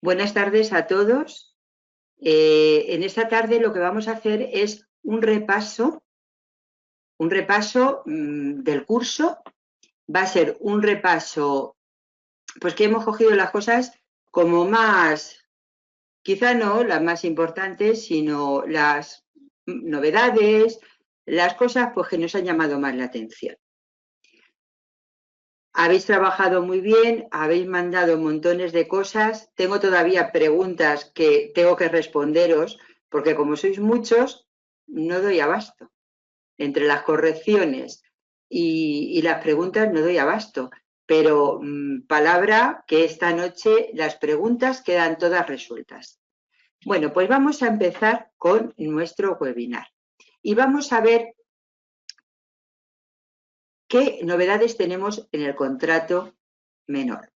Buenas tardes a todos. En esta tarde lo que vamos a hacer es un repaso del curso. Va a ser un repaso, pues que hemos cogido las cosas como más, quizá no las más importantes, sino las novedades, las cosas pues que nos han llamado más la atención. Habéis trabajado muy bien, habéis mandado montones de cosas. Tengo todavía preguntas que tengo que responderos, porque como sois muchos, no doy abasto. Entre las correcciones y las preguntas no doy abasto. Pero palabra que esta noche las preguntas quedan todas resueltas. Bueno, pues vamos a empezar con nuestro webinar. Y vamos a ver qué novedades tenemos en el contrato menor.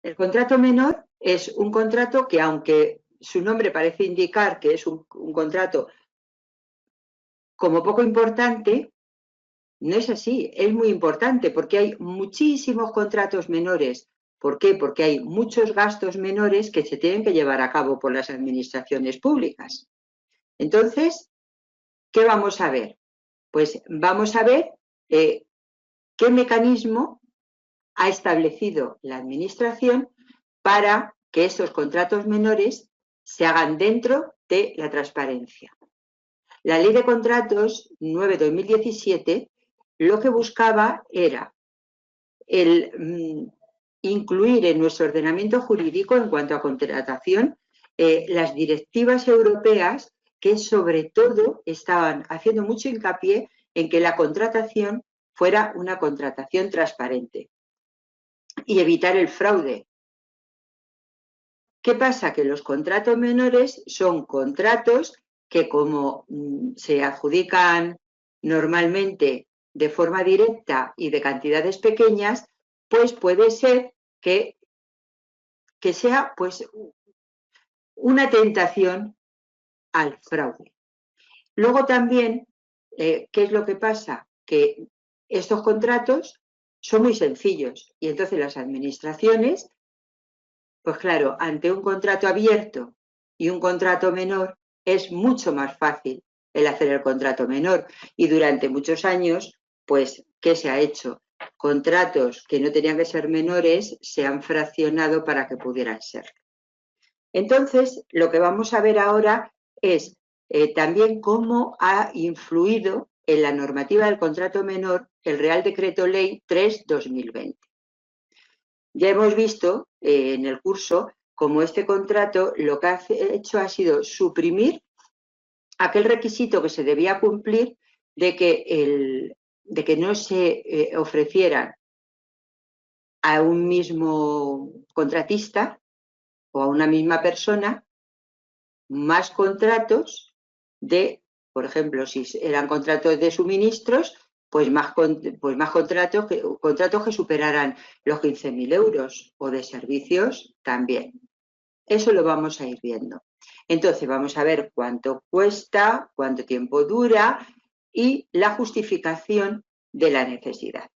El contrato menor es un contrato que, aunque su nombre parece indicar que es un contrato como poco importante, no es así, es muy importante porque hay muchísimos contratos menores. ¿Por qué? Porque hay muchos gastos menores que se tienen que llevar a cabo por las administraciones públicas. Entonces, ¿qué vamos a ver? Pues vamos a ver qué mecanismo ha establecido la administración para que estos contratos menores se hagan dentro de la transparencia. La Ley de Contratos 9/2017 lo que buscaba era el incluir en nuestro ordenamiento jurídico en cuanto a contratación las directivas europeas que sobre todo estaban haciendo mucho hincapié en que la contratación fuera una contratación transparente y evitar el fraude. ¿Qué pasa? Que los contratos menores son contratos que, como se adjudican normalmente de forma directa y de cantidades pequeñas, pues puede ser que sea pues una tentación al fraude. Luego también, ¿qué es lo que pasa? Que estos contratos son muy sencillos y entonces las administraciones, pues claro, ante un contrato abierto y un contrato menor, es mucho más fácil el hacer el contrato menor. Y durante muchos años, pues, ¿qué se ha hecho? Contratos que no tenían que ser menores se han fraccionado para que pudieran ser. Entonces, lo que vamos a ver ahora es también cómo ha influido en la normativa del contrato menor el Real Decreto Ley 3/2020. Ya hemos visto en el curso cómo este contrato lo que ha hecho ha sido suprimir aquel requisito que se debía cumplir de que no se ofrecieran a un mismo contratista o a una misma persona más contratos de, por ejemplo, si eran contratos de suministros, pues más contratos que superaran los 15.000 euros, o de servicios también. Eso lo vamos a ir viendo. Entonces vamos a ver cuánto cuesta, cuánto tiempo dura y la justificación de la necesidad.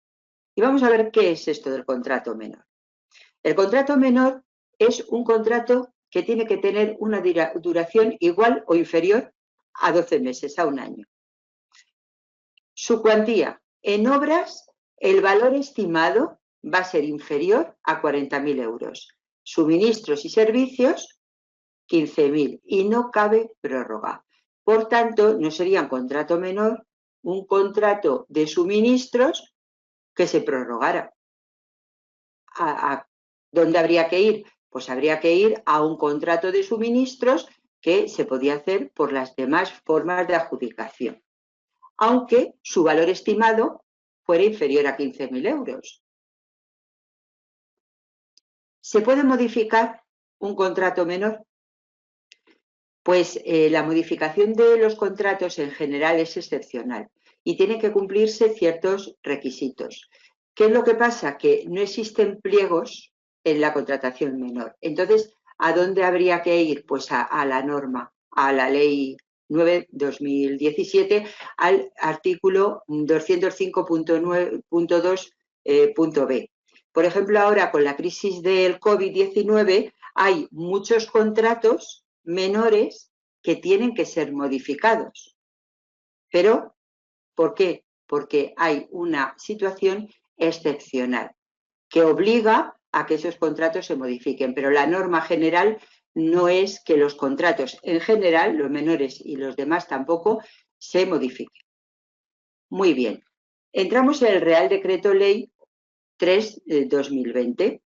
Y vamos a ver qué es esto del contrato menor. El contrato menor es un contrato que tiene que tener una duración igual o inferior a 12 meses, a un año. Su cuantía en obras, el valor estimado va a ser inferior a 40.000 euros. Suministros y servicios, 15.000, y no cabe prórroga. Por tanto, no sería un contrato menor un contrato de suministros que se prorrogara. ¿A dónde habría que ir? Pues habría que ir a un contrato de suministros que se podía hacer por las demás formas de adjudicación, aunque su valor estimado fuera inferior a 15.000 euros. ¿Se puede modificar un contrato menor? Pues la modificación de los contratos en general es excepcional y tienen que cumplirse ciertos requisitos. ¿Qué es lo que pasa? Que no existen pliegos en la contratación menor. Entonces, ¿a dónde habría que ir? Pues a la norma, a la Ley 9/2017, al artículo 205.9.2.b. Por ejemplo, ahora con la crisis del COVID-19 hay muchos contratos menores que tienen que ser modificados. Pero, ¿por qué? Porque hay una situación excepcional que obliga a que esos contratos se modifiquen, pero la norma general no es que los contratos en general, los menores y los demás tampoco, se modifiquen. Muy bien. Entramos en el Real Decreto Ley 3/2020.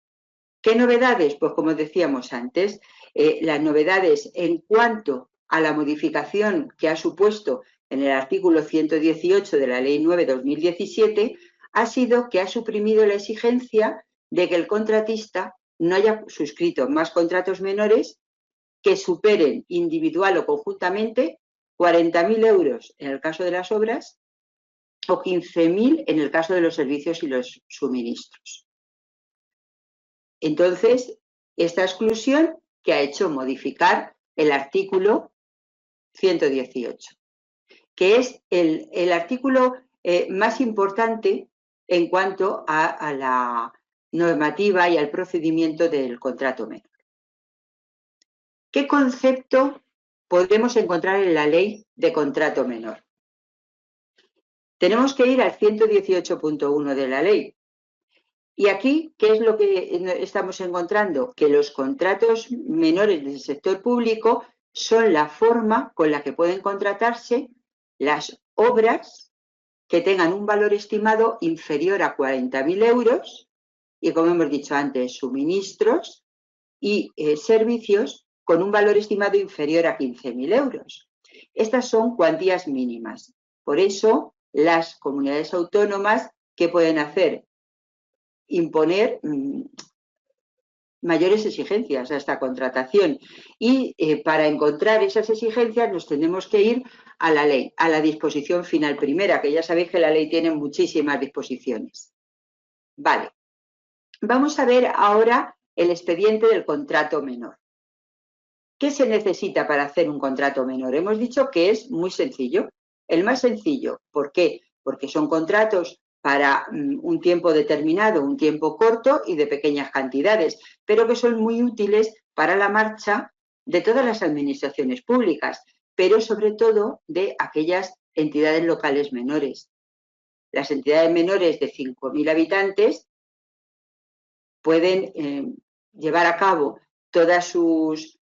¿Qué novedades? Pues como decíamos antes, las novedades en cuanto a la modificación que ha supuesto en el artículo 118 de la Ley 9/2017 ha sido que ha suprimido la exigencia de que el contratista no haya suscrito más contratos menores que superen individual o conjuntamente 40.000 euros en el caso de las obras o 15.000 en el caso de los servicios y los suministros. Entonces, esta exclusión que ha hecho modificar el artículo 118, que es el artículo más importante en cuanto a la normativa y al procedimiento del contrato menor. ¿Qué concepto podemos encontrar en la ley de contrato menor? Tenemos que ir al 118.1 de la ley. Y aquí, ¿qué es lo que estamos encontrando? Que los contratos menores del sector público son la forma con la que pueden contratarse las obras que tengan un valor estimado inferior a 40.000 euros y, como hemos dicho antes, suministros y servicios con un valor estimado inferior a 15.000 euros. Estas son cuantías mínimas. Por eso, las comunidades autónomas, ¿qué pueden hacer? Imponer mayores exigencias a esta contratación y para encontrar esas exigencias nos tenemos que ir a la ley, a la disposición final primera, que ya sabéis que la ley tiene muchísimas disposiciones. Vale, vamos a ver ahora el expediente del contrato menor. ¿Qué se necesita para hacer un contrato menor? Hemos dicho que es muy sencillo, el más sencillo. ¿Por qué? Porque son contratos para un tiempo determinado, un tiempo corto y de pequeñas cantidades, pero que son muy útiles para la marcha de todas las administraciones públicas, pero sobre todo de aquellas entidades locales menores. Las entidades menores de 5.000 habitantes pueden llevar a cabo todas sus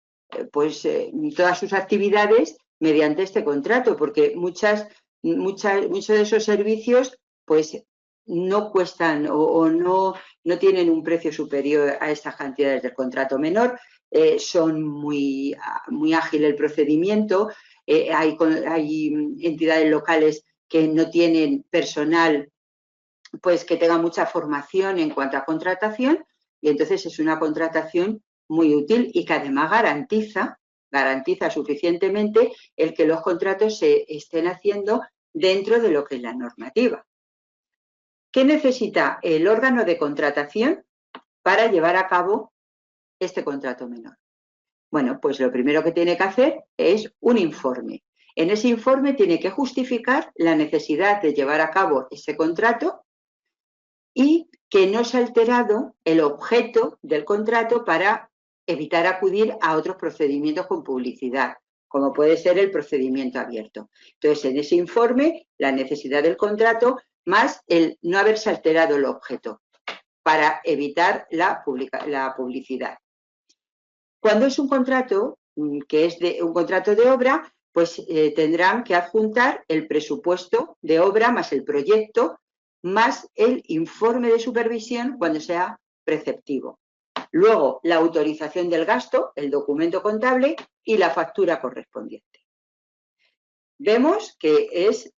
actividades mediante este contrato, porque muchos de esos servicios pues no cuestan o no tienen un precio superior a estas cantidades del contrato menor, son muy ágil el procedimiento, hay entidades locales que no tienen personal pues que tenga mucha formación en cuanto a contratación y entonces es una contratación muy útil y que además garantiza suficientemente el que los contratos se estén haciendo dentro de lo que es la normativa. ¿Qué necesita el órgano de contratación para llevar a cabo este contrato menor? Bueno, pues lo primero que tiene que hacer es un informe. En ese informe tiene que justificar la necesidad de llevar a cabo ese contrato y que no se ha alterado el objeto del contrato para evitar acudir a otros procedimientos con publicidad, como puede ser el procedimiento abierto. Entonces, en ese informe, la necesidad del contrato más el no haberse alterado el objeto para evitar la publicidad. Cuando es un contrato, que es un contrato de obra, pues tendrán que adjuntar el presupuesto de obra más el proyecto más el informe de supervisión cuando sea preceptivo. Luego, la autorización del gasto, el documento contable y la factura correspondiente. Vemos que es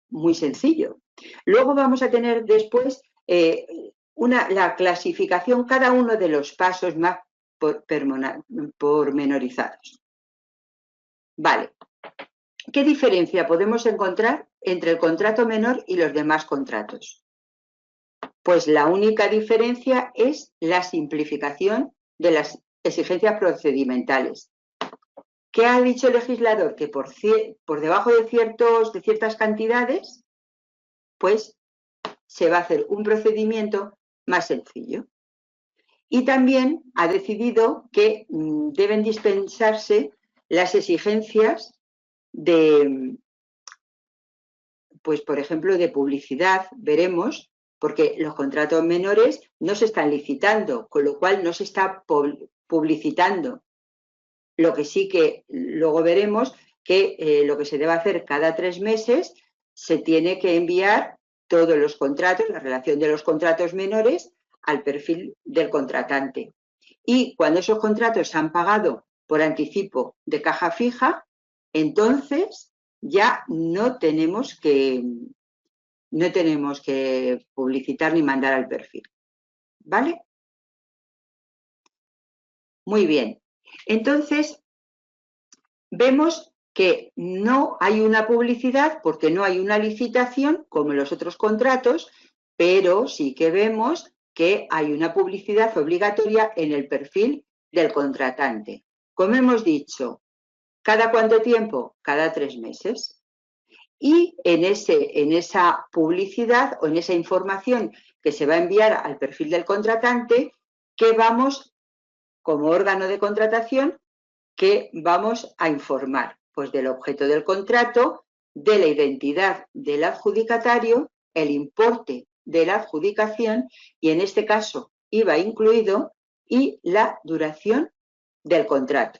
muy sencillo. Luego vamos a tener después la clasificación, cada uno de los pasos más pormenorizados. Vale. ¿Qué diferencia podemos encontrar entre el contrato menor y los demás contratos? Pues la única diferencia es la simplificación de las exigencias procedimentales. ¿Qué ha dicho el legislador? Que por debajo de ciertas cantidades, pues se va a hacer un procedimiento más sencillo. Y también ha decidido que deben dispensarse las exigencias de, pues por ejemplo, de publicidad, veremos, porque los contratos menores no se están licitando, con lo cual no se está publicitando. Lo que sí que luego veremos que lo que se debe hacer cada 3 meses, se tiene que enviar todos los contratos, la relación de los contratos menores, al perfil del contratante. Y cuando esos contratos se han pagado por anticipo de caja fija, entonces ya no tenemos que publicitar ni mandar al perfil. ¿Vale? Muy bien. Entonces, vemos que no hay una publicidad porque no hay una licitación como en los otros contratos, pero sí que vemos que hay una publicidad obligatoria en el perfil del contratante. Como hemos dicho, ¿cada cuánto tiempo? Cada 3 meses. Y en esa publicidad o en esa información que se va a enviar al perfil del contratante, ¿qué vamos, como órgano de contratación, qué vamos a informar? Pues del objeto del contrato, de la identidad del adjudicatario, el importe de la adjudicación y en este caso IVA incluido y la duración del contrato.